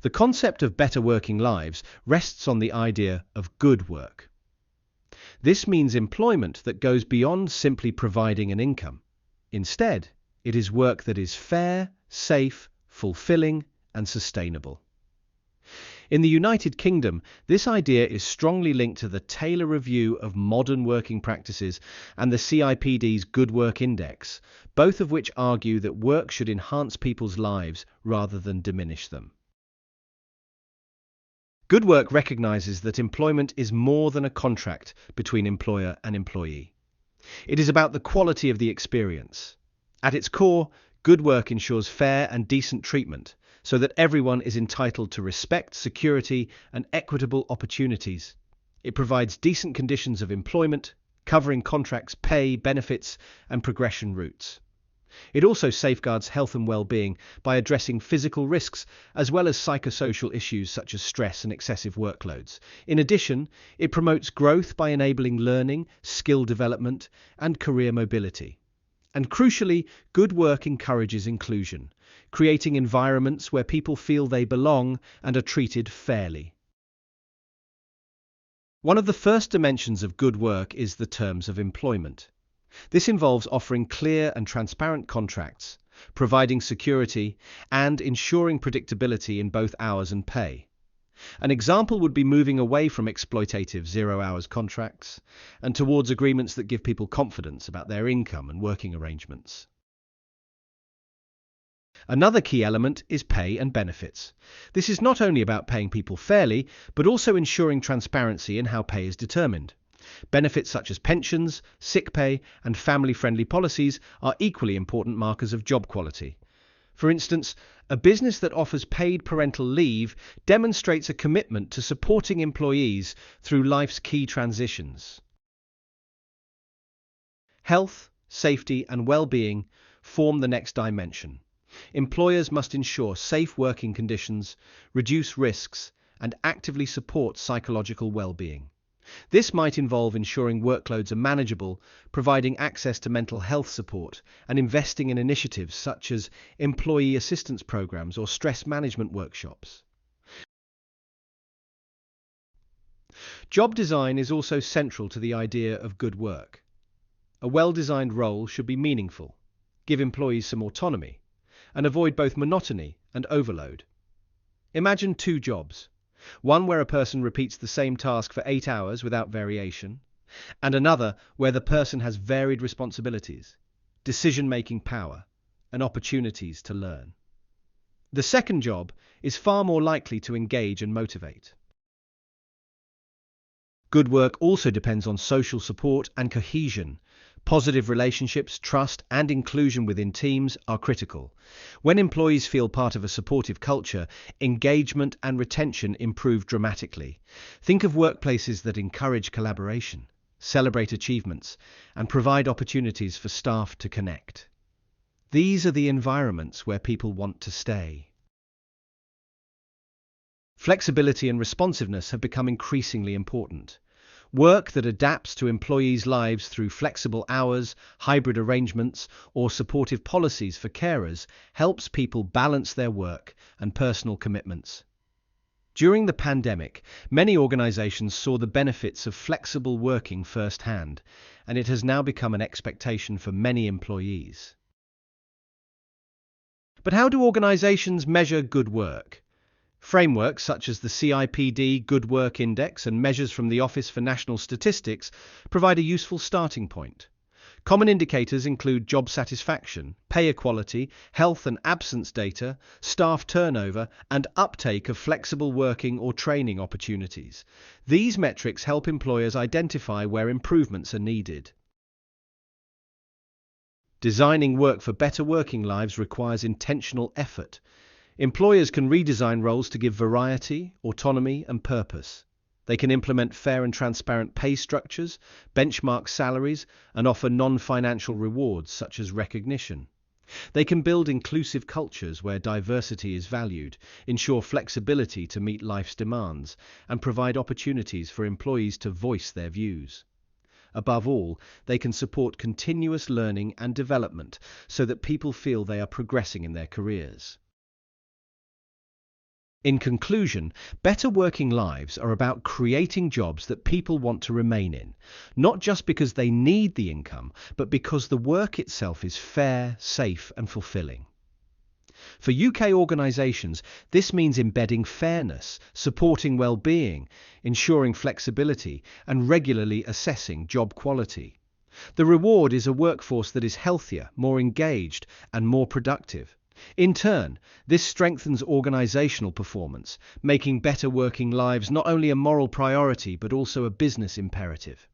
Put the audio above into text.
The concept of better working lives rests on the idea of good work. This means employment that goes beyond simply providing an income. Instead, it is work that is fair, safe, fulfilling, and sustainable. In the United Kingdom, this idea is strongly linked to the Taylor Review of Modern Working Practices and the CIPD's Good Work Index, both of which argue that work should enhance people's lives rather than diminish them. Good work recognizes that employment is more than a contract between employer and employee. It is about the quality of the experience. At its core, good work ensures fair and decent treatment, so that everyone is entitled to respect, security, and equitable opportunities. It provides decent conditions of employment, covering contracts, pay, benefits, and progression routes. It also safeguards health and well-being by addressing physical risks as well as psychosocial issues such as stress and excessive workloads. In addition, it promotes growth by enabling learning, skill development, and career mobility. And crucially, good work encourages inclusion, creating environments where people feel they belong and are treated fairly. One of the first dimensions of good work is the terms of employment. This involves offering clear and transparent contracts, providing security, and ensuring predictability in both hours and pay. An example would be moving away from exploitative zero-hours contracts and towards agreements that give people confidence about their income and working arrangements. Another key element is pay and benefits. This is not only about paying people fairly, but also ensuring transparency in how pay is determined. Benefits such as pensions, sick pay, and family-friendly policies are equally important markers of job quality. For instance, a business that offers paid parental leave demonstrates a commitment to supporting employees through life's key transitions. Health, safety, and well-being form the next dimension. Employers must ensure safe working conditions, reduce risks, and actively support psychological well-being. This might involve ensuring workloads are manageable, providing access to mental health support, and investing in initiatives such as employee assistance programs or stress management workshops. Job design is also central to the idea of good work. A well-designed role should be meaningful, give employees some autonomy, and avoid both monotony and overload. Imagine two jobs. One where a person repeats the same task for 8 hours without variation, and another where the person has varied responsibilities, decision-making power, and opportunities to learn. The second job is far more likely to engage and motivate. Good work also depends on social support and cohesion. Positive relationships, trust, and inclusion within teams are critical. When employees feel part of a supportive culture, engagement and retention improve dramatically. Think of workplaces that encourage collaboration, celebrate achievements, and provide opportunities for staff to connect. These are the environments where people want to stay. Flexibility and responsiveness have become increasingly important. Work that adapts to employees' lives through flexible hours, hybrid arrangements, or supportive policies for carers helps people balance their work and personal commitments. During the pandemic, many organizations saw the benefits of flexible working firsthand, and it has now become an expectation for many employees. But how do organizations measure good work? Frameworks such as the CIPD Good Work Index and measures from the Office for National Statistics provide a useful starting point. Common indicators include job satisfaction, pay equality, health and absence data, staff turnover, and uptake of flexible working or training opportunities. These metrics help employers identify where improvements are needed. Designing work for better working lives requires intentional effort. Employers can redesign roles to give variety, autonomy, and purpose. They can implement fair and transparent pay structures, benchmark salaries, and offer non-financial rewards such as recognition. They can build inclusive cultures where diversity is valued, ensure flexibility to meet life's demands, and provide opportunities for employees to voice their views. Above all, they can support continuous learning and development so that people feel they are progressing in their careers. In conclusion, better working lives are about creating jobs that people want to remain in, not just because they need the income, but because the work itself is fair, safe, and fulfilling. For UK organisations, this means embedding fairness, supporting well-being, ensuring flexibility, and regularly assessing job quality. The reward is a workforce that is healthier, more engaged, and more productive. In turn, this strengthens organisational performance, making better working lives not only a moral priority but also a business imperative.